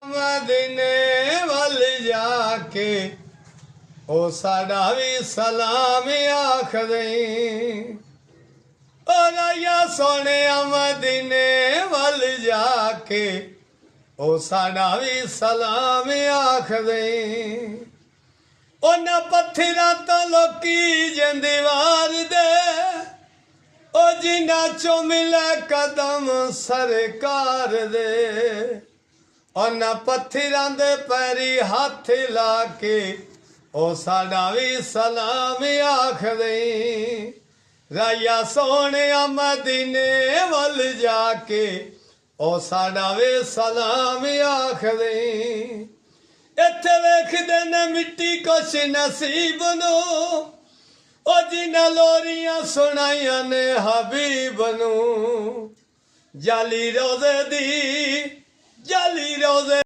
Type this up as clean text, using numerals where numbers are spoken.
मदीने वल जाके ओ साडा भी सलाम आख दई। ओ राया सोने मदीने वल जाके ओ साडा भी सलाम आख दई। उन पत्थरां तो लोकी जिंदी वार दे ओ जिन्ना चो मिले कदम सरकार दे। उन पत्थरां दे पैरी हथ ला के ओ साडा भी सलाम आख दई। राया सोने मदीने वल जाके ओ साडा भी सलाम आख दई। इत्थे वेखदे ने मिट्टी कुछ नसीब नू ओ जिन्ना लोरियां सुनाइयां ने हबीब नू। जाली रोज़े दी जाली रोज़े